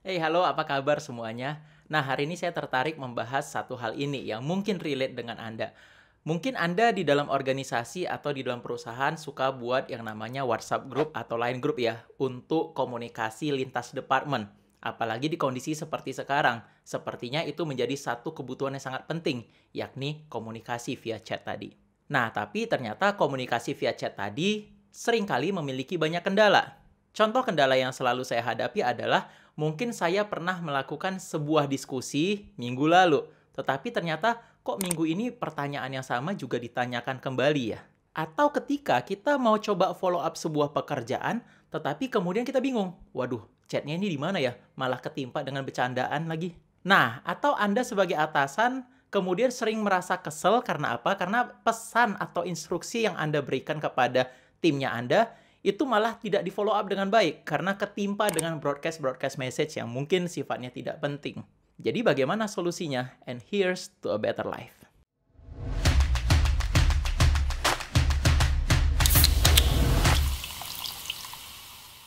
Halo, apa kabar semuanya? Nah, hari ini saya tertarik membahas satu hal ini yang mungkin relate dengan Anda. Mungkin Anda di dalam organisasi atau di dalam perusahaan suka buat yang namanya WhatsApp group atau Line group ya, untuk komunikasi lintas departemen. Apalagi di kondisi seperti sekarang, sepertinya itu menjadi satu kebutuhan yang sangat penting, yakni komunikasi via chat tadi. Nah, tapi ternyata komunikasi via chat tadi seringkali memiliki banyak kendala. Contoh kendala yang selalu saya hadapi adalah mungkin saya pernah melakukan sebuah diskusi minggu lalu, tetapi ternyata kok minggu ini pertanyaan yang sama juga ditanyakan kembali ya? Atau ketika kita mau coba follow up sebuah pekerjaan, tetapi kemudian kita bingung, waduh, chatnya ini di mana ya? Malah ketimpa dengan bercandaan lagi. Nah, atau Anda sebagai atasan kemudian sering merasa kesel karena apa? Karena pesan atau instruksi yang Anda berikan kepada timnya Anda itu malah tidak di-follow up dengan baik karena ketimpa dengan broadcast-broadcast message yang mungkin sifatnya tidak penting. Jadi bagaimana solusinya? And here's to a better life.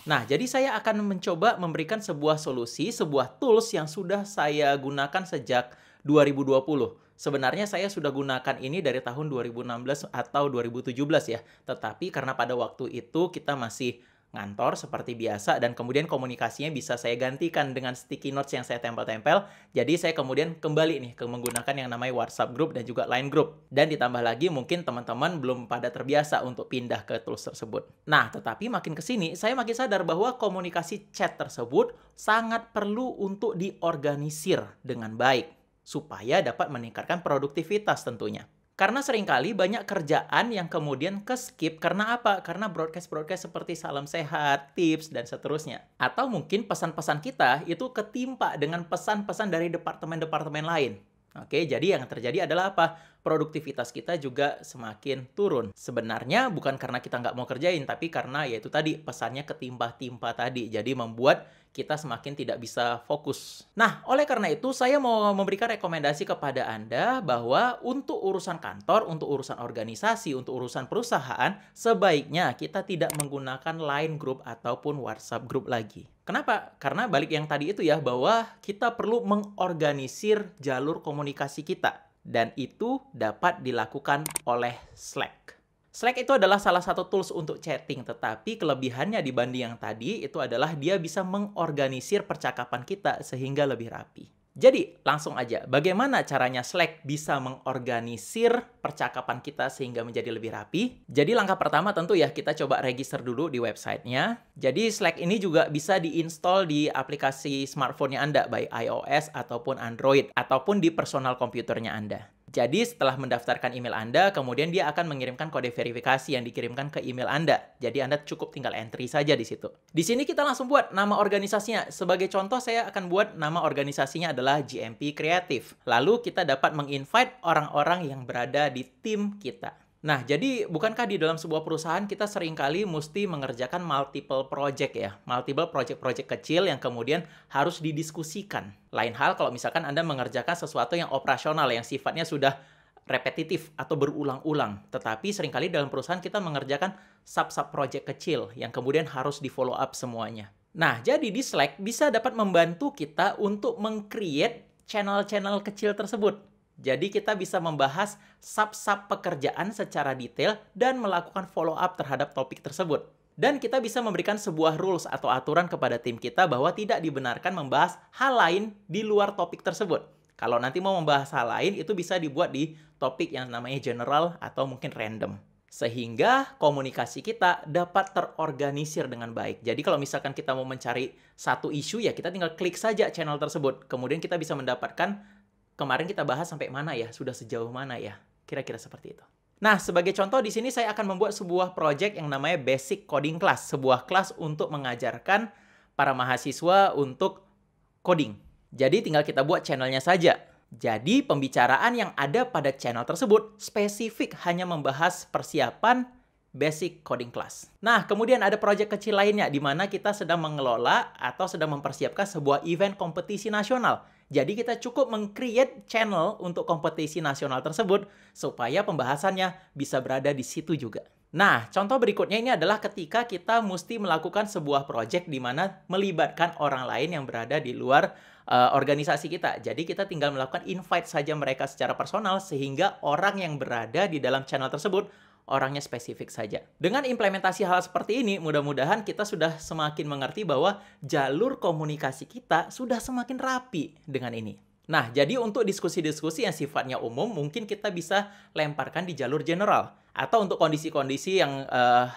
Nah, jadi saya akan mencoba memberikan sebuah solusi, sebuah tools yang sudah saya gunakan sejak 2020. Sebenarnya saya sudah gunakan ini dari tahun 2016 atau 2017 ya. Tetapi karena pada waktu itu kita masih ngantor seperti biasa dan kemudian komunikasinya bisa saya gantikan dengan sticky notes yang saya tempel-tempel. Jadi saya kemudian kembali nih ke menggunakan yang namanya WhatsApp group dan juga Line group. Dan ditambah lagi mungkin teman-teman belum pada terbiasa untuk pindah ke tools tersebut. Nah, tetapi makin ke sini saya makin sadar bahwa komunikasi chat tersebut sangat perlu untuk diorganisir dengan baik supaya dapat meningkatkan produktivitas tentunya. Karena seringkali banyak kerjaan yang kemudian ke-skip karena apa? Karena broadcast-broadcast seperti salam sehat, tips, dan seterusnya. Atau mungkin pesan-pesan kita itu ketimpa dengan pesan-pesan dari departemen-departemen lain. Oke, jadi yang terjadi adalah apa? Produktivitas kita juga semakin turun. Sebenarnya bukan karena kita nggak mau kerjain, tapi karena yaitu tadi pesannya ketimpa-timpa tadi. Jadi membuat kita semakin tidak bisa fokus. Nah, oleh karena itu saya mau memberikan rekomendasi kepada Anda bahwa untuk urusan kantor, untuk urusan organisasi, untuk urusan perusahaan, sebaiknya kita tidak menggunakan Line Group ataupun WhatsApp Group lagi. Kenapa? Karena balik yang tadi itu ya, bahwa kita perlu mengorganisir jalur komunikasi kita. Dan itu dapat dilakukan oleh Slack. Slack itu adalah salah satu tools untuk chatting, tetapi kelebihannya dibanding yang tadi itu adalah dia bisa mengorganisir percakapan kita sehingga lebih rapi. Jadi, langsung aja, bagaimana caranya Slack bisa mengorganisir percakapan kita sehingga menjadi lebih rapi? Jadi, langkah pertama tentu ya, kita coba register dulu di websitenya. Jadi, Slack ini juga bisa diinstal di aplikasi smartphone-nya Anda, baik iOS ataupun Android, ataupun di personal komputernya Anda. Jadi setelah mendaftarkan email Anda, kemudian dia akan mengirimkan kode verifikasi yang dikirimkan ke email Anda. Jadi Anda cukup tinggal entry saja di situ. Di sini kita langsung buat nama organisasinya. Sebagai contoh saya akan buat nama organisasinya adalah GMP Creative. Lalu kita dapat menginvite orang-orang yang berada di tim kita. Nah, jadi bukankah di dalam sebuah perusahaan kita seringkali mesti mengerjakan multiple project ya? Multiple project-project kecil yang kemudian harus didiskusikan. Lain hal kalau misalkan Anda mengerjakan sesuatu yang operasional, yang sifatnya sudah repetitif atau berulang-ulang. Tetapi seringkali dalam perusahaan kita mengerjakan sub-sub project kecil yang kemudian harus di-follow up semuanya. Nah, jadi di Slack bisa dapat membantu kita untuk meng-create channel-channel kecil tersebut. Jadi kita bisa membahas sub-sub pekerjaan secara detail dan melakukan follow up terhadap topik tersebut. Dan kita bisa memberikan sebuah rules atau aturan kepada tim kita bahwa tidak dibenarkan membahas hal lain di luar topik tersebut. Kalau nanti mau membahas hal lain, itu bisa dibuat di topik yang namanya general atau mungkin random. Sehingga komunikasi kita dapat terorganisir dengan baik. Jadi kalau misalkan kita mau mencari satu isu, ya kita tinggal klik saja channel tersebut. Kemudian kita bisa mendapatkan kemarin kita bahas sampai mana ya? Sudah sejauh mana ya? Kira-kira seperti itu. Nah, sebagai contoh di sini saya akan membuat sebuah project yang namanya Basic Coding Class. Sebuah kelas untuk mengajarkan para mahasiswa untuk coding. Jadi tinggal kita buat channelnya saja. Jadi pembicaraan yang ada pada channel tersebut spesifik hanya membahas persiapan Basic Coding Class. Nah, kemudian ada project kecil lainnya di mana kita sedang mengelola atau sedang mempersiapkan sebuah event kompetisi nasional. Jadi kita cukup meng-create channel untuk kompetisi nasional tersebut supaya pembahasannya bisa berada di situ juga. Nah, contoh berikutnya ini adalah ketika kita mesti melakukan sebuah project di mana melibatkan orang lain yang berada di luar organisasi kita. Jadi kita tinggal melakukan invite saja mereka secara personal sehingga orang yang berada di dalam channel tersebut orangnya spesifik saja. Dengan implementasi hal seperti ini, mudah-mudahan kita sudah semakin mengerti bahwa jalur komunikasi kita sudah semakin rapi dengan ini. Nah, jadi untuk diskusi-diskusi yang sifatnya umum, mungkin kita bisa lemparkan di jalur general. Atau untuk kondisi-kondisi yang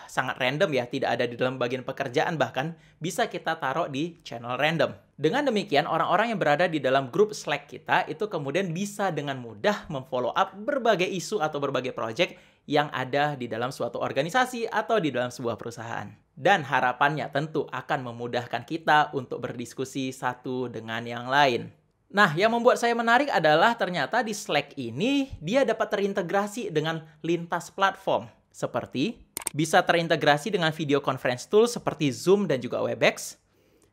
sangat random ya, tidak ada di dalam bagian pekerjaan bahkan, bisa kita taruh di channel random. Dengan demikian, orang-orang yang berada di dalam grup Slack kita itu kemudian bisa dengan mudah memfollow up berbagai isu atau berbagai project yang ada di dalam suatu organisasi atau di dalam sebuah perusahaan. Dan harapannya tentu akan memudahkan kita untuk berdiskusi satu dengan yang lain. Nah, yang membuat saya menarik adalah ternyata di Slack ini dia dapat terintegrasi dengan lintas platform. Seperti bisa terintegrasi dengan video conference tool seperti Zoom dan juga Webex.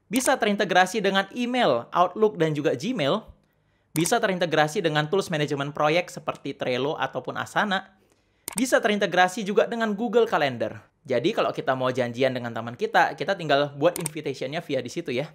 Bisa terintegrasi dengan email, Outlook dan juga Gmail. Bisa terintegrasi dengan tools manajemen proyek seperti Trello ataupun Asana. Bisa terintegrasi juga dengan Google Calendar. Jadi kalau kita mau janjian dengan teman kita tinggal buat invitation-nya via di situ ya.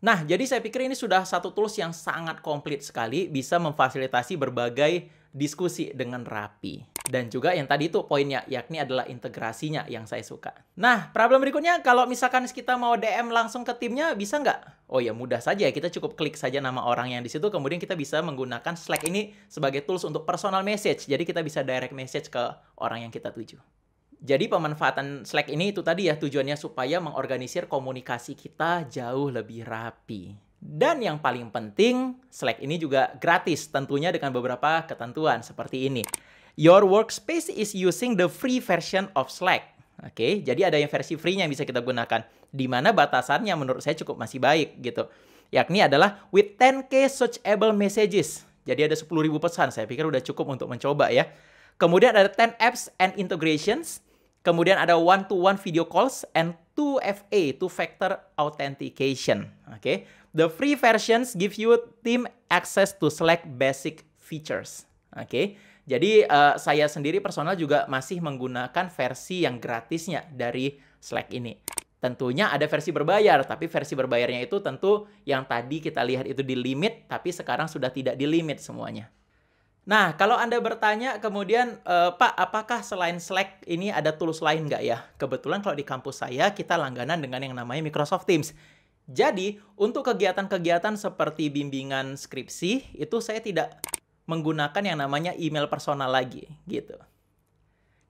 Nah, jadi saya pikir ini sudah satu tools yang sangat komplit sekali, bisa memfasilitasi berbagai diskusi dengan rapi. Dan juga yang tadi itu poinnya, yakni adalah integrasinya yang saya suka. Nah, problem berikutnya, kalau misalkan kita mau DM langsung ke timnya, bisa nggak? Oh ya, mudah saja. Kita cukup klik saja nama orang yang di situ, kemudian kita bisa menggunakan Slack ini sebagai tools untuk personal message. Jadi kita bisa direct message ke orang yang kita tuju. Jadi pemanfaatan Slack ini itu tadi ya tujuannya supaya mengorganisir komunikasi kita jauh lebih rapi. Dan yang paling penting, Slack ini juga gratis tentunya dengan beberapa ketentuan seperti ini. Your workspace is using the free version of Slack. Oke, jadi ada yang versi free-nya yang bisa kita gunakan. Di mana batasannya menurut saya cukup masih baik gitu. Yakni adalah with 10K searchable messages. Jadi ada 10.000 pesan, saya pikir udah cukup untuk mencoba ya. Kemudian ada 10 apps and integrations. Kemudian ada one-to-one video calls and 2FA, two-factor authentication. Okay. The free versions give you team access to Slack basic features. Okay. Jadi saya sendiri personal juga masih menggunakan versi yang gratisnya dari Slack ini. Tentunya ada versi berbayar, tapi versi berbayarnya itu tentu yang tadi kita lihat itu di limit, tapi sekarang sudah tidak di limit semuanya. Nah, kalau Anda bertanya kemudian, Pak, apakah selain Slack ini ada tools lain nggak ya? Kebetulan kalau di kampus saya, kita langganan dengan yang namanya Microsoft Teams. Jadi, untuk kegiatan-kegiatan seperti bimbingan skripsi, itu saya tidak menggunakan yang namanya email personal lagi, gitu.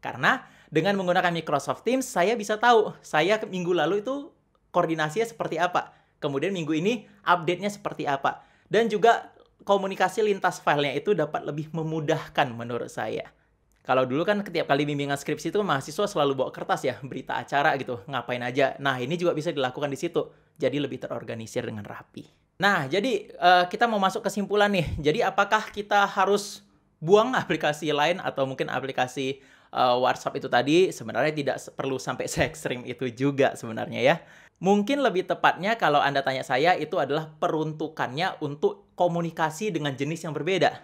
Karena dengan menggunakan Microsoft Teams, saya bisa tahu, saya minggu lalu itu koordinasinya seperti apa. Kemudian minggu ini update-nya seperti apa. Dan juga komunikasi lintas filenya itu dapat lebih memudahkan menurut saya. Kalau dulu kan setiap kali bimbingan skripsi itu mahasiswa selalu bawa kertas ya, berita acara gitu, ngapain aja. Nah, ini juga bisa dilakukan di situ. Jadi lebih terorganisir dengan rapi. Nah, jadi kita mau masuk kesimpulan nih. Jadi apakah kita harus buang aplikasi lain atau mungkin aplikasi WhatsApp itu tadi? Sebenarnya tidak perlu sampai se-ekstrim itu juga sebenarnya ya. Mungkin lebih tepatnya kalau Anda tanya saya itu adalah peruntukannya untuk komunikasi dengan jenis yang berbeda.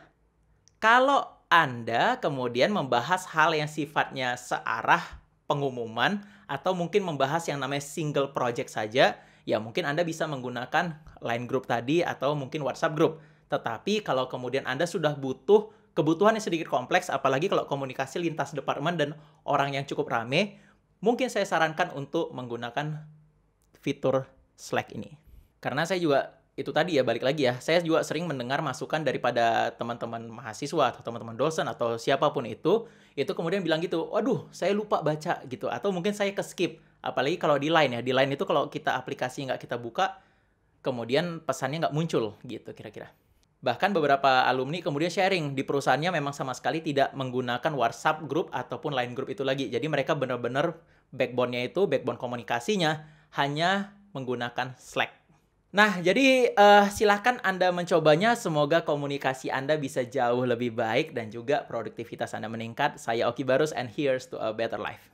Kalau Anda kemudian membahas hal yang sifatnya searah pengumuman atau mungkin membahas yang namanya single project saja, ya mungkin Anda bisa menggunakan line group tadi atau mungkin WhatsApp group. Tetapi kalau kemudian Anda sudah butuh kebutuhan yang sedikit kompleks, apalagi kalau komunikasi lintas departemen dan orang yang cukup rame, mungkin saya sarankan untuk menggunakan fitur Slack ini. Karena saya juga, itu tadi ya, balik lagi ya, saya juga sering mendengar masukan daripada teman-teman mahasiswa atau teman-teman dosen atau siapapun itu kemudian bilang gitu, waduh, saya lupa baca gitu, atau mungkin saya ke-skip. Apalagi kalau di Line ya, di Line itu kalau kita aplikasi nggak kita buka, kemudian pesannya nggak muncul gitu kira-kira. Bahkan beberapa alumni kemudian sharing di perusahaannya memang sama sekali tidak menggunakan WhatsApp group ataupun Line group itu lagi. Jadi mereka benar-benar backbone-nya itu, backbone komunikasinya hanya menggunakan Slack. Nah, jadi silakan Anda mencobanya. Semoga komunikasi Anda bisa jauh lebih baik dan juga produktivitas Anda meningkat. Saya Oki Barus and here's to a better life.